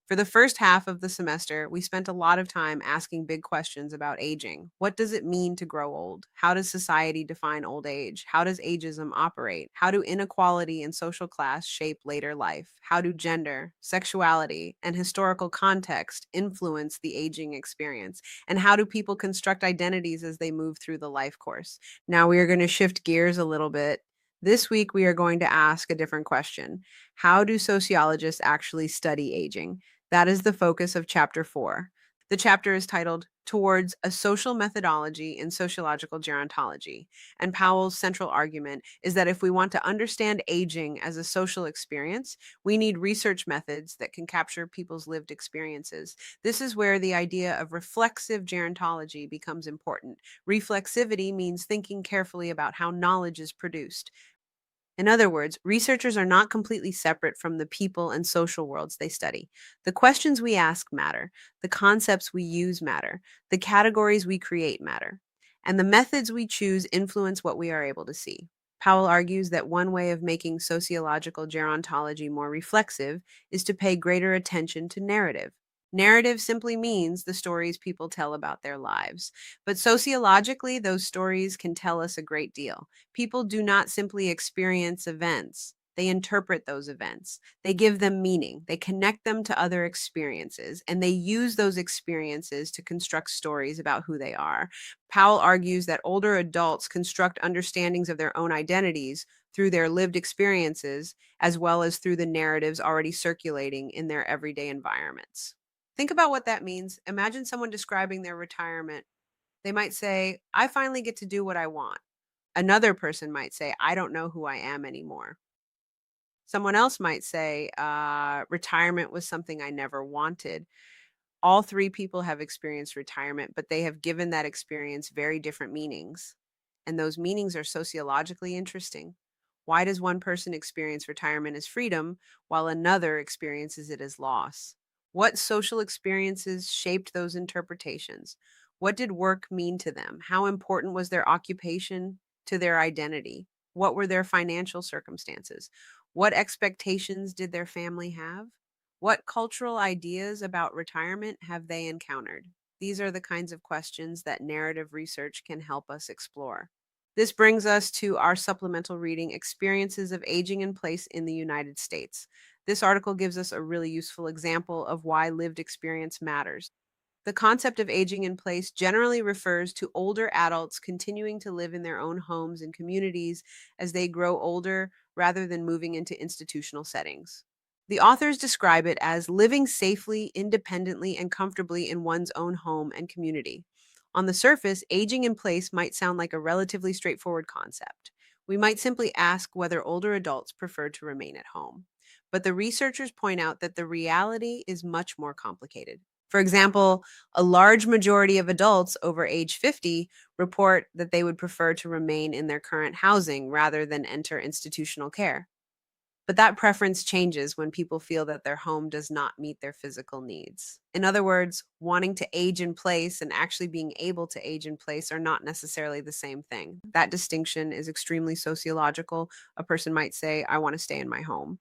For the first half of the semester, we spent a lot of time asking big questions about aging. What does it mean to grow old? How does society define old age? How does ageism operate? How do inequality and social class shape later life? How do gender, sexuality, and historical context influence the aging experience? And how do people construct identities as they move through the life course? Now we are going to shift gears a little bit. This week, we are going to ask a different question. How do sociologists actually study aging? That is the focus of Chapter 4. The chapter is titled Towards a Social Methodology in Sociological Gerontology. And Powell's central argument is that if we want to understand aging as a social experience, we need research methods that can capture people's lived experiences. This is where the idea of reflexive gerontology becomes important. Reflexivity means thinking carefully about how knowledge is produced. In other words, researchers are not completely separate from the people and social worlds they study. The questions we ask matter, the concepts we use matter, the categories we create matter, and the methods we choose influence what we are able to see. Powell argues that one way of making sociological gerontology more reflexive is to pay greater attention to narrative. Narrative simply means the stories people tell about their lives. But sociologically, those stories can tell us a great deal. People do not simply experience events. They interpret those events. They give them meaning. They connect them to other experiences, and they use those experiences to construct stories about who they are. Powell argues that older adults construct understandings of their own identities through their lived experiences, as well as through the narratives already circulating in their everyday environments. Think about what that means. Imagine someone describing their retirement. They might say, I finally get to do what I want. Another person might say, I don't know who I am anymore. Someone else might say, retirement was something I never wanted. All three people have experienced retirement, but they have given that experience very different meanings. And those meanings are sociologically interesting. Why does one person experience retirement as freedom while another experiences it as loss? What social experiences shaped those interpretations? What did work mean to them? How important was their occupation to their identity? What were their financial circumstances? What expectations did their family have? What cultural ideas about retirement have they encountered? These are the kinds of questions that narrative research can help us explore. This brings us to our supplemental reading, Experiences of Aging in Place in the United States. This article gives us a really useful example of why lived experience matters. The concept of aging in place generally refers to older adults continuing to live in their own homes and communities as they grow older rather than moving into institutional settings. The authors describe it as living safely, independently, and comfortably in one's own home and community. On the surface, aging in place might sound like a relatively straightforward concept. We might simply ask whether older adults prefer to remain at home. But the researchers point out that the reality is much more complicated. For example, a large majority of adults over age 50 report that they would prefer to remain in their current housing rather than enter institutional care. But that preference changes when people feel that their home does not meet their physical needs. In other words, wanting to age in place and actually being able to age in place are not necessarily the same thing. That distinction is extremely sociological. A person might say, I want to stay in my home.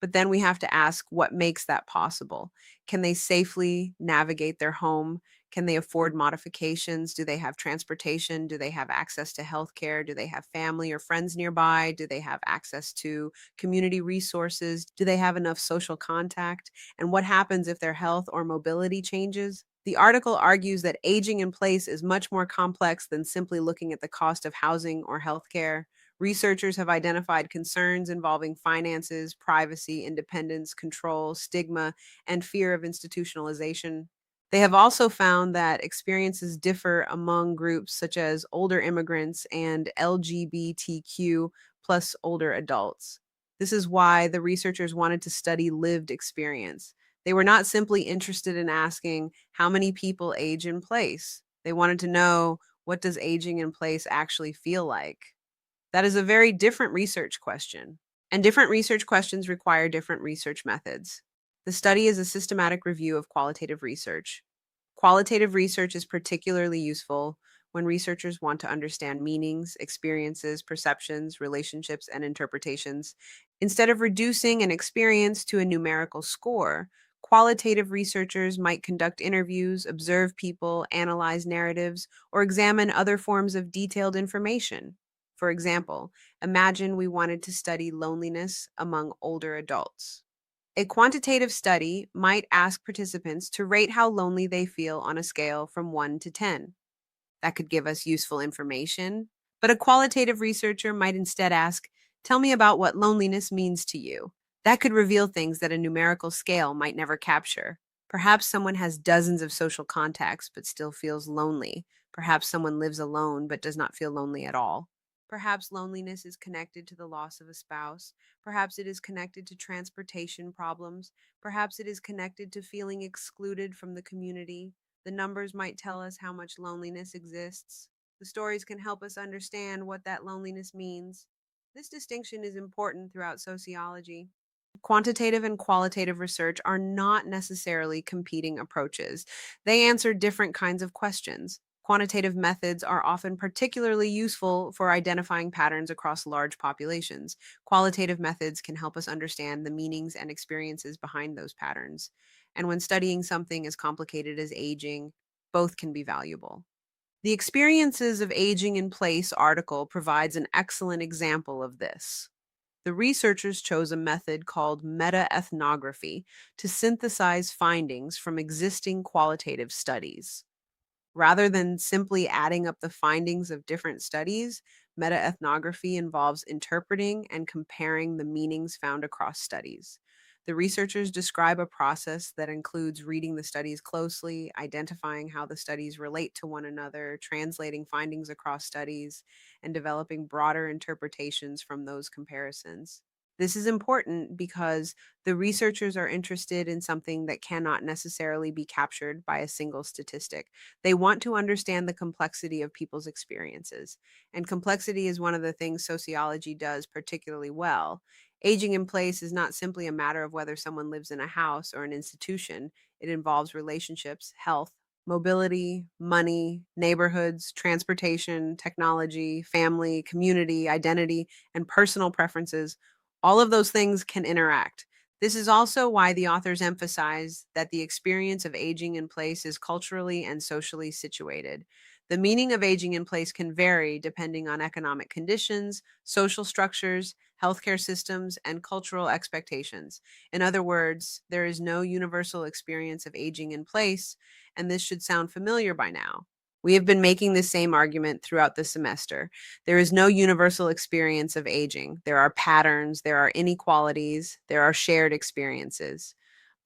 But then we have to ask what makes that possible. Can they safely navigate their home? Can they afford modifications? Do they have transportation? Do they have access to healthcare? Do they have family or friends nearby? Do they have access to community resources? Do they have enough social contact? And what happens if their health or mobility changes? The article argues that aging in place is much more complex than simply looking at the cost of housing or healthcare. Researchers have identified concerns involving finances, privacy, independence, control, stigma, and fear of institutionalization. They have also found that experiences differ among groups such as older immigrants and LGBTQ plus older adults. This is why the researchers wanted to study lived experience. They were not simply interested in asking how many people age in place. They wanted to know, what does aging in place actually feel like? That is a very different research question, and different research questions require different research methods. The study is a systematic review of qualitative research. Qualitative research is particularly useful when researchers want to understand meanings, experiences, perceptions, relationships, and interpretations. Instead of reducing an experience to a numerical score, Qualitative researchers might conduct interviews, observe people, analyze narratives, or examine other forms of detailed information. For example, imagine we wanted to study loneliness among older adults. A quantitative study might ask participants to rate how lonely they feel on a scale from 1 to 10. That could give us useful information. But a qualitative researcher might instead ask, tell me about what loneliness means to you. That could reveal things that a numerical scale might never capture. Perhaps someone has dozens of social contacts but still feels lonely. Perhaps someone lives alone but does not feel lonely at all. Perhaps loneliness is connected to the loss of a spouse. Perhaps it is connected to transportation problems. Perhaps it is connected to feeling excluded from the community. The numbers might tell us how much loneliness exists. The stories can help us understand what that loneliness means. This distinction is important throughout sociology. Quantitative and qualitative research are not necessarily competing approaches. They answer different kinds of questions. Quantitative methods are often particularly useful for identifying patterns across large populations. Qualitative methods can help us understand the meanings and experiences behind those patterns. And when studying something as complicated as aging, both can be valuable. The Experiences of Aging in Place article provides an excellent example of this. The researchers chose a method called meta-ethnography to synthesize findings from existing qualitative studies. Rather than simply adding up the findings of different studies, metaethnography involves interpreting and comparing the meanings found across studies. The researchers describe a process that includes reading the studies closely, identifying how the studies relate to one another, translating findings across studies, and developing broader interpretations from those comparisons. This is important because the researchers are interested in something that cannot necessarily be captured by a single statistic. They want to understand the complexity of people's experiences. And complexity is one of the things sociology does particularly well. Aging in place is not simply a matter of whether someone lives in a house or an institution, it involves relationships, health, mobility, money, neighborhoods, transportation, technology, family, community, identity, and personal preferences. All of those things can interact. This is also why the authors emphasize that the experience of aging in place is culturally and socially situated. The meaning of aging in place can vary depending on economic conditions, social structures, healthcare systems, and cultural expectations. In other words, there is no universal experience of aging in place, and this should sound familiar by now. We have been making the same argument throughout the semester. There is no universal experience of aging. There are patterns, there are inequalities, there are shared experiences.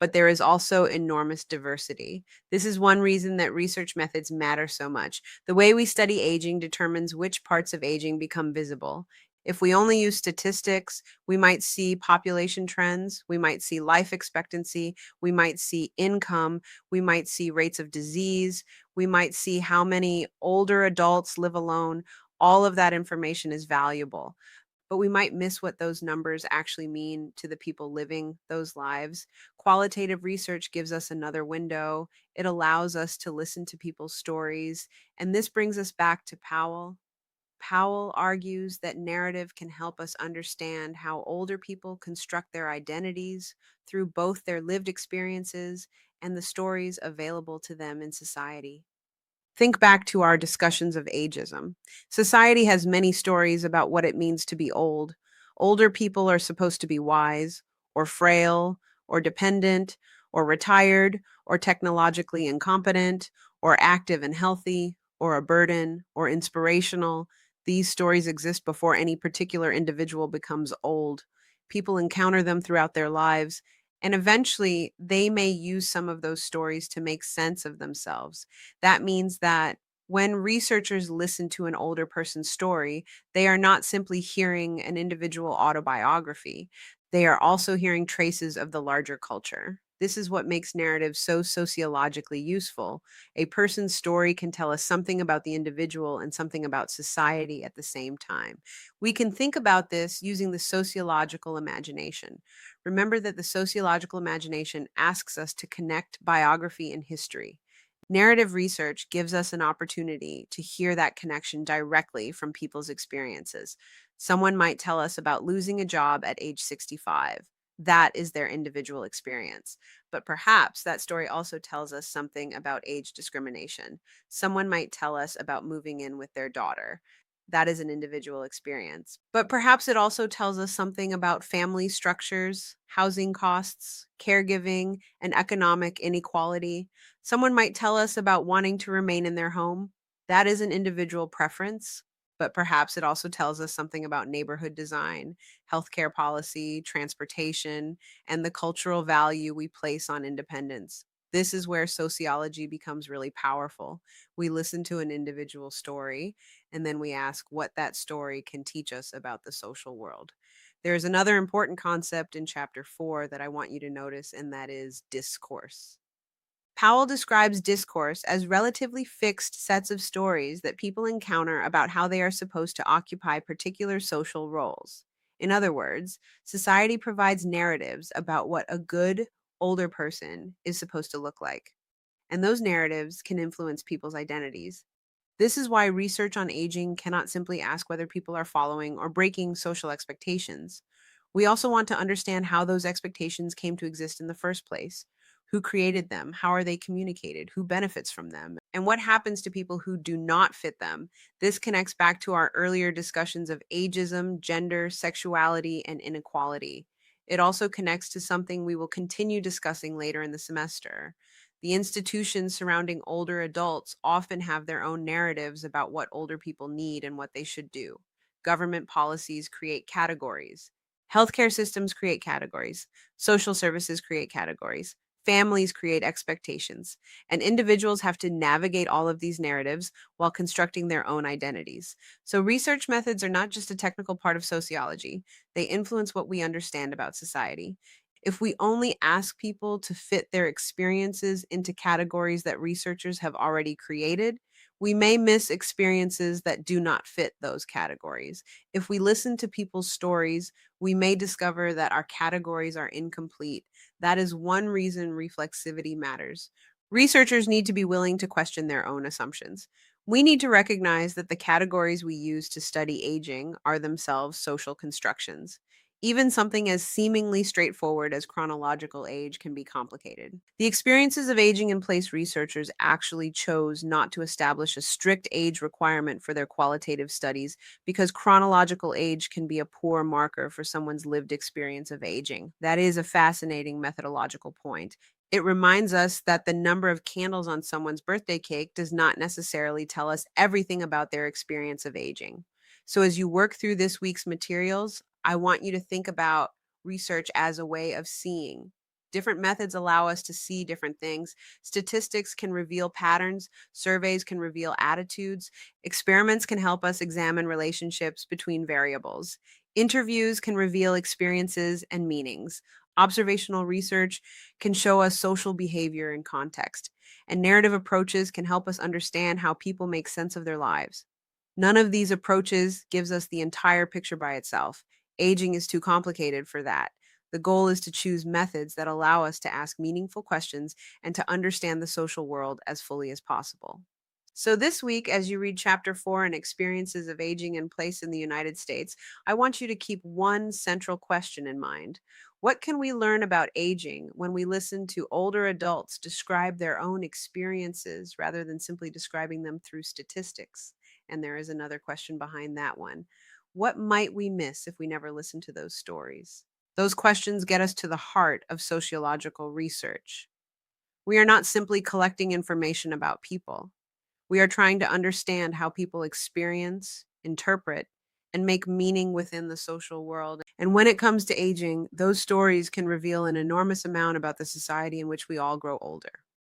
But there is also enormous diversity. This is one reason that research methods matter so much. The way we study aging determines which parts of aging become visible. If we only use statistics, we might see population trends, we might see life expectancy, we might see income, we might see rates of disease, we might see how many older adults live alone. All of that information is valuable, but we might miss what those numbers actually mean to the people living those lives. Qualitative research gives us another window. It allows us to listen to people's stories. And this brings us back to Powell. Powell argues that narrative can help us understand how older people construct their identities through both their lived experiences and the stories available to them in society. Think back to our discussions of ageism. Society has many stories about what it means to be old. Older people are supposed to be wise, or frail, or dependent, or retired, or technologically incompetent, or active and healthy, or a burden, or inspirational. These stories exist before any particular individual becomes old. People encounter them throughout their lives, and eventually they may use some of those stories to make sense of themselves. That means that when researchers listen to an older person's story, they are not simply hearing an individual autobiography, they are also hearing traces of the larger culture. This is what makes narrative so sociologically useful. A person's story can tell us something about the individual and something about society at the same time. We can think about this using the sociological imagination. Remember that the sociological imagination asks us to connect biography and history. Narrative research gives us an opportunity to hear that connection directly from people's experiences. Someone might tell us about losing a job at age 65. That is their individual experience. But perhaps that story also tells us something about age discrimination. Someone might tell us about moving in with their daughter. That is an individual experience. But perhaps it also tells us something about family structures, housing costs, caregiving, and economic inequality. Someone might tell us about wanting to remain in their home. That is an individual preference. But perhaps it also tells us something about neighborhood design, healthcare policy, transportation, and the cultural value we place on independence. This is where sociology becomes really powerful. We listen to an individual story, and then we ask what that story can teach us about the social world. There's another important concept in chapter 4 that I want you to notice, and that is discourse. Powell describes discourse as relatively fixed sets of stories that people encounter about how they are supposed to occupy particular social roles. In other words, society provides narratives about what a good older person is supposed to look like, and those narratives can influence people's identities. This is why research on aging cannot simply ask whether people are following or breaking social expectations. We also want to understand how those expectations came to exist in the first place. Who created them? How are they communicated? Who benefits from them? And what happens to people who do not fit them? This connects back to our earlier discussions of ageism, gender, sexuality, and inequality. It also connects to something we will continue discussing later in the semester. The institutions surrounding older adults often have their own narratives about what older people need and what they should do. Government policies create categories. Healthcare systems create categories. Social services create categories. Families create expectations. And individuals have to navigate all of these narratives while constructing their own identities. So, research methods are not just a technical part of sociology, they influence what we understand about society. If we only ask people to fit their experiences into categories that researchers have already created, we may miss experiences that do not fit those categories. If we listen to people's stories, we may discover that our categories are incomplete. That is one reason reflexivity matters. Researchers need to be willing to question their own assumptions. We need to recognize that the categories we use to study aging are themselves social constructions. Even something as seemingly straightforward as chronological age can be complicated. The experiences of aging in place researchers actually chose not to establish a strict age requirement for their qualitative studies because chronological age can be a poor marker for someone's lived experience of aging. That is a fascinating methodological point. It reminds us that the number of candles on someone's birthday cake does not necessarily tell us everything about their experience of aging. So, as you work through this week's materials, I want you to think about research as a way of seeing. Different methods allow us to see different things. Statistics can reveal patterns, surveys can reveal attitudes, experiments can help us examine relationships between variables. Interviews can reveal experiences and meanings. Observational research can show us social behavior and context. And narrative approaches can help us understand how people make sense of their lives. None of these approaches gives us the entire picture by itself. Aging is too complicated for that. The goal is to choose methods that allow us to ask meaningful questions and to understand the social world as fully as possible. So, this week, as you read Chapter 4 and Experiences of Aging in Place in the United States, I want you to keep one central question in mind. What can we learn about aging when we listen to older adults describe their own experiences rather than simply describing them through statistics? And there is another question behind that one. What might we miss if we never listen to those stories? Those questions get us to the heart of sociological research. We are not simply collecting information about people. We are trying to understand how people experience, interpret, and make meaning within the social world. And when it comes to aging, those stories can reveal an enormous amount about the society in which we all grow older.